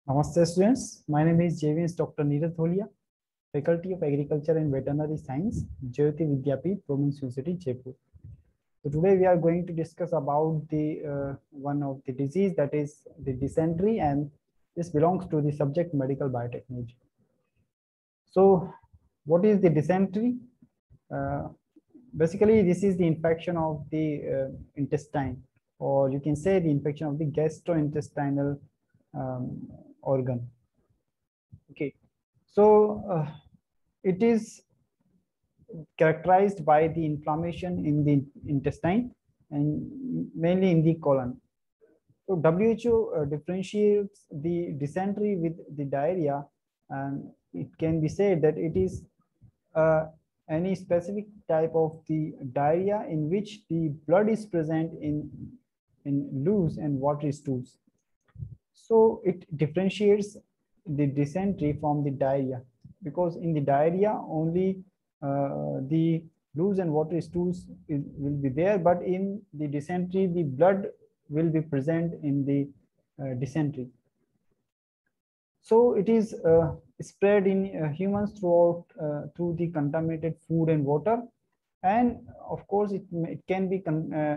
Namaste students, my name is JVS Dr. Neeraj Tholia, Faculty of Agriculture and Veterinary Science, Jyoti Vidyapeeth, Province University, Jaipur. So today we are going to discuss about the one of the disease, that is the dysentery, and this belongs to the subject medical biotechnology. So what is the dysentery? Uh, Basically, this is the infection of the intestine, or you can say the infection of the gastrointestinal organ. Okay, so it is characterized by the inflammation in the intestine and mainly in the colon. So WHO differentiates the dysentery with the diarrhea, and it can be said that it is uh, any specific type of the diarrhea in which the blood is present in loose and watery stools. So it differentiates the dysentery from the diarrhea, because in the diarrhea only the loose and watery stools will be there, but in the dysentery the blood will be present in the dysentery. So it is spread in humans through the contaminated food and water, and of course it can be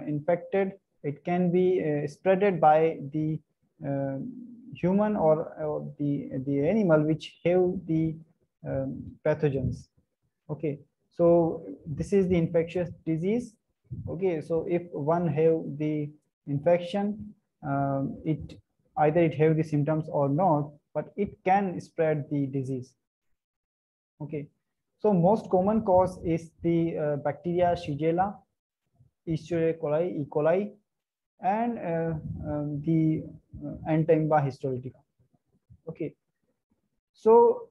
infected. It can be spreaded by the uh, human or the animal which have the pathogens. Okay, so this is the infectious disease. Okay, so if one have the infection, it either it have the symptoms or not, but it can spread the disease. Okay, so most common cause is the bacteria Shigella, Escherichia coli, E. coli, and the Entaimba histolytica. Okay, so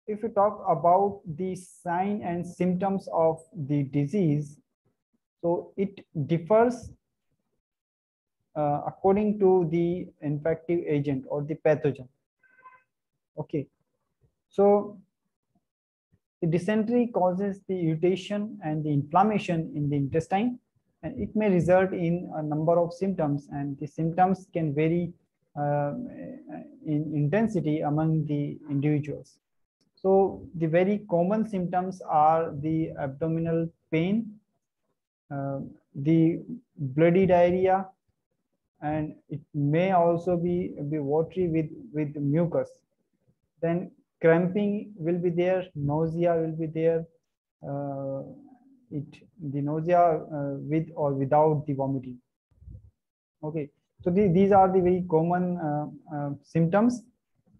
if you talk about the sign and symptoms of the disease, so it differs according to the infective agent or the pathogen. Okay, so the dysentery causes the irritation and the inflammation in the intestine, and it may result in a number of symptoms, and the symptoms can vary in intensity among the individuals. So the very common symptoms are the abdominal pain, the bloody diarrhea, and it may also be watery with mucus. Then cramping will be there, nausea will be there, uh, the nausea with or without the vomiting. Okay, so these are the very common symptoms.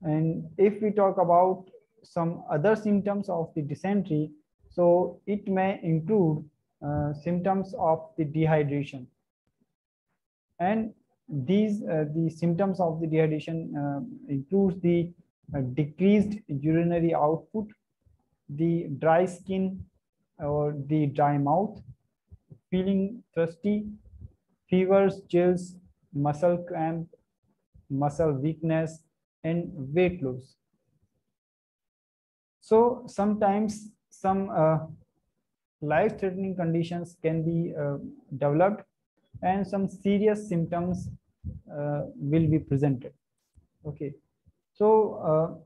And if we talk about some other symptoms of the dysentery, so it may include symptoms of the dehydration, and these the symptoms of the dehydration includes the decreased urinary output, the dry skin or the dry mouth, feeling thirsty, fevers, chills, muscle cramp, muscle weakness, and weight loss. So sometimes some life-threatening conditions can be developed, and some serious symptoms will be presented. Okay, so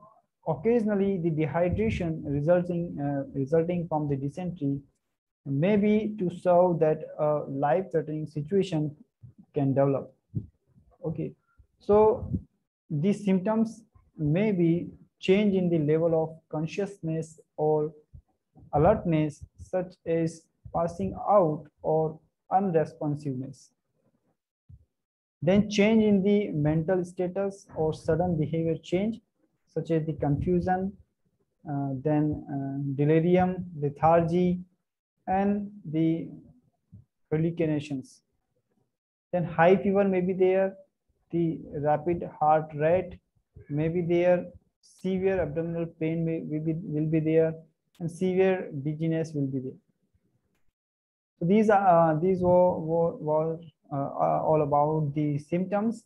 occasionally the dehydration resulting from the dysentery may be to show that a life-threatening situation can develop. Okay, so these symptoms may be change in the level of consciousness or alertness, such as passing out or unresponsiveness. Then change in the mental status or sudden behavior change, such as the confusion, then delirium, lethargy, and the hallucinations. Then high fever may be there, the rapid heart rate may be there, severe abdominal pain will be there, and severe dizziness will be there. So these were all about the symptoms.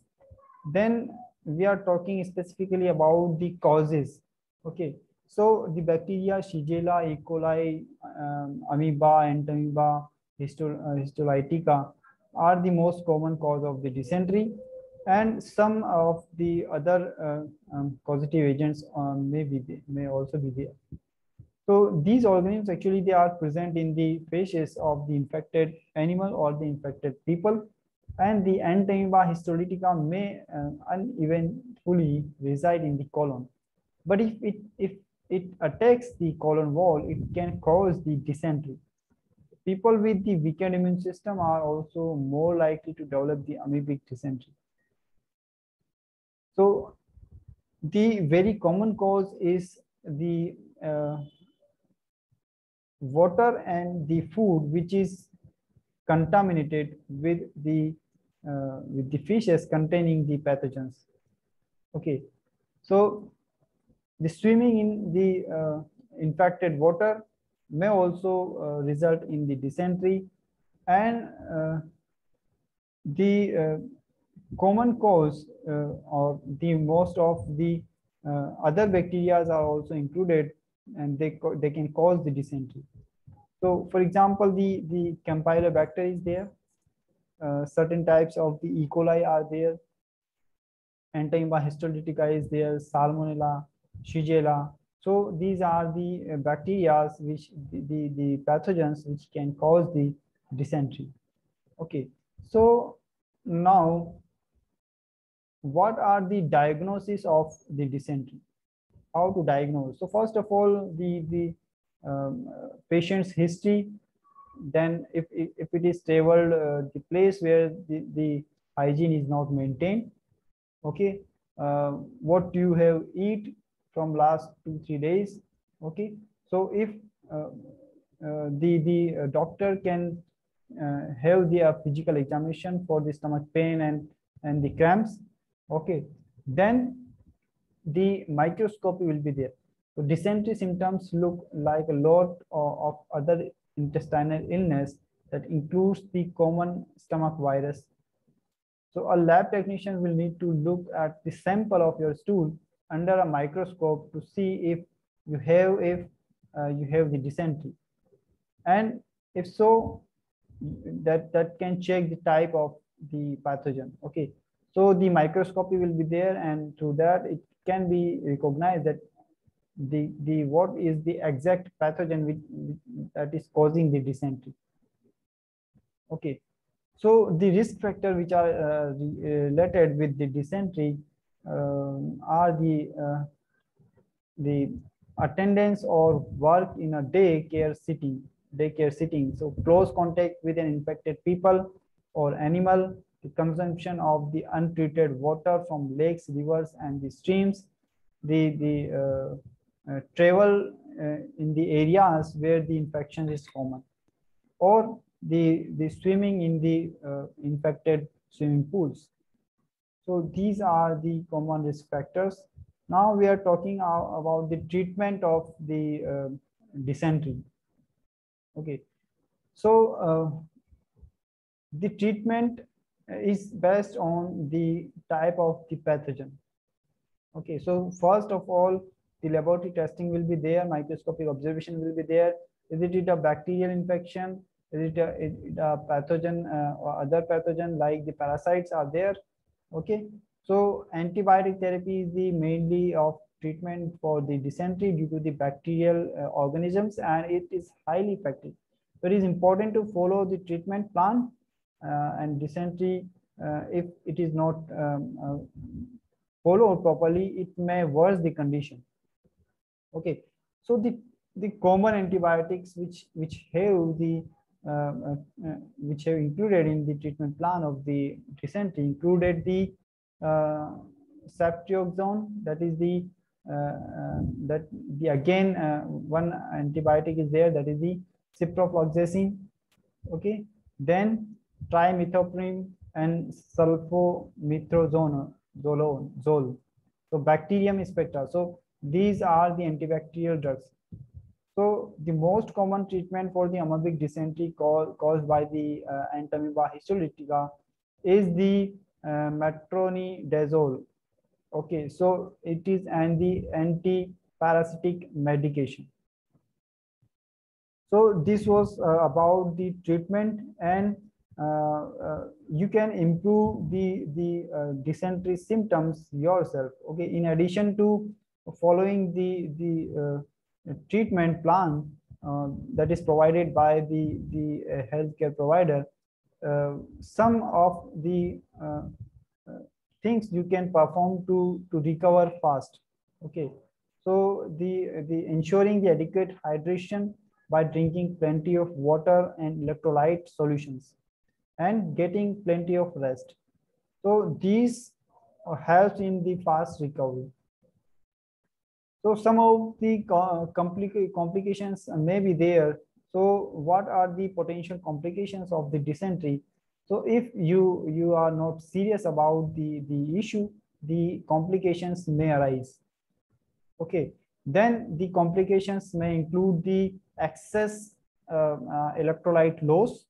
Then we are talking specifically about the causes. Okay, so the bacteria Shigella, E. coli, amoeba, entamoeba, histolytica are the most common cause of the dysentery. and some of the other causative agents may also be there. So these organisms actually they are present in the facies of the infected animal or the infected people, and the Entamoeba histolytica may uneventfully reside in the colon. But if it attacks the colon wall, it can cause the dysentery. People with the weakened immune system are also more likely to develop the amoebic dysentery. So the very common cause is the water and the food which is contaminated with the fishes containing the pathogens. Okay, so the swimming in the infected water may also result in the dysentery, and the common cause or the most of the other bacteria are also included, and they can cause the dysentery. So for example, the Campylobacter is there, certain types of the E. coli are there, Entamoeba histolytica is there, Salmonella, Shigella. So these are the bacteria which the pathogens which can cause the dysentery. Okay, so now what are the diagnosis of the dysentery? How to diagnose? So first of all, the patient's history. Then if it is traveled the place where the hygiene is not maintained. Okay, what you have eat from last 2-3 days. Okay, so if the doctor can have the physical examination for the stomach pain and the cramps. Okay, then the microscopy will be there. So dysentery symptoms look like a lot of other intestinal illness that includes the common stomach virus. So a lab technician will need to look at the sample of your stool under a microscope to see if you have the dysentery, and if so, that can check the type of the pathogen. Okay, so the microscopy will be there, and through that it can be recognized that the what is the exact pathogen that is causing the dysentery. Okay, so the risk factor which are related with the dysentery are the attendance or work in a daycare setting. So close contact with an infected people or animal, the consumption of the untreated water from lakes, rivers, and the streams, the travel in the areas where the infection is common, or the swimming in the infected swimming pools. So these are the common risk factors. Now we are talking about the treatment of the dysentery. Okay, so the treatment is based on the type of the pathogen. Okay, so first of all, the laboratory testing will be there, microscopic observation will be there. Is it a bacterial infection? Is it a pathogen or other pathogen like the parasites are there? Okay, so antibiotic therapy is the mainly of treatment for the dysentery due to the bacterial organisms, and it is highly effective. So it is important to follow the treatment plan, and dysentery, if it is not followed properly, it may worsen the condition. Okay, so the common antibiotics which have the which have included in the treatment plan of the dysentery included the ceftriaxone, that is the again one antibiotic is there, that is the ciprofloxacin. Okay, then trimethoprim and sulfomethazole. So bacterium spectra. So these are the antibacterial drugs. So the most common treatment for the amoebic dysentery caused by the Entamoeba histolytica is the metronidazole. Okay, so it is the anti-parasitic medication. So this was about the treatment, and you can improve the dysentery symptoms yourself. Okay, in addition to following the treatment plan that is provided by the healthcare provider, some of the things you can perform to recover fast. Okay, so the ensuring the adequate hydration by drinking plenty of water and electrolyte solutions and getting plenty of rest. So these helps in the fast recovery. So some of the complications may be there. So what are the potential complications of the dysentery? So if you are not serious about the issue, the complications may arise. Okay, then the complications may include the excess electrolyte loss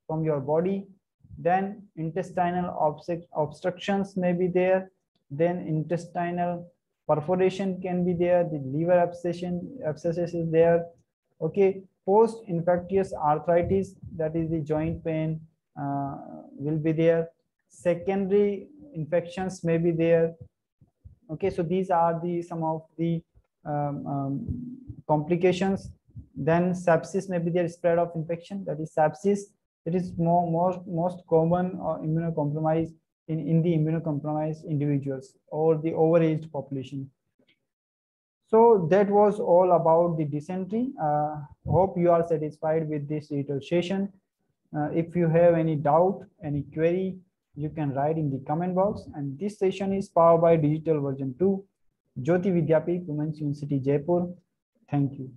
from your body, then intestinal obstructions may be there, then intestinal perforation can be there, the liver abscesses is there. Okay, post infectious arthritis, that is the joint pain, will be there. Secondary infections may be there. Okay, so these are the some of the complications. Then sepsis may be there, spread of infection, that is sepsis. It is most common immunocompromised in the immunocompromised individuals or the overaged population. So that was all about the dysentery. Hope you are satisfied with this little session. If you have any doubt, any query, you can write in the comment box. And this session is powered by Digital Version 2, Jyoti Vidyapeeth Women's University, Jaipur. Thank you.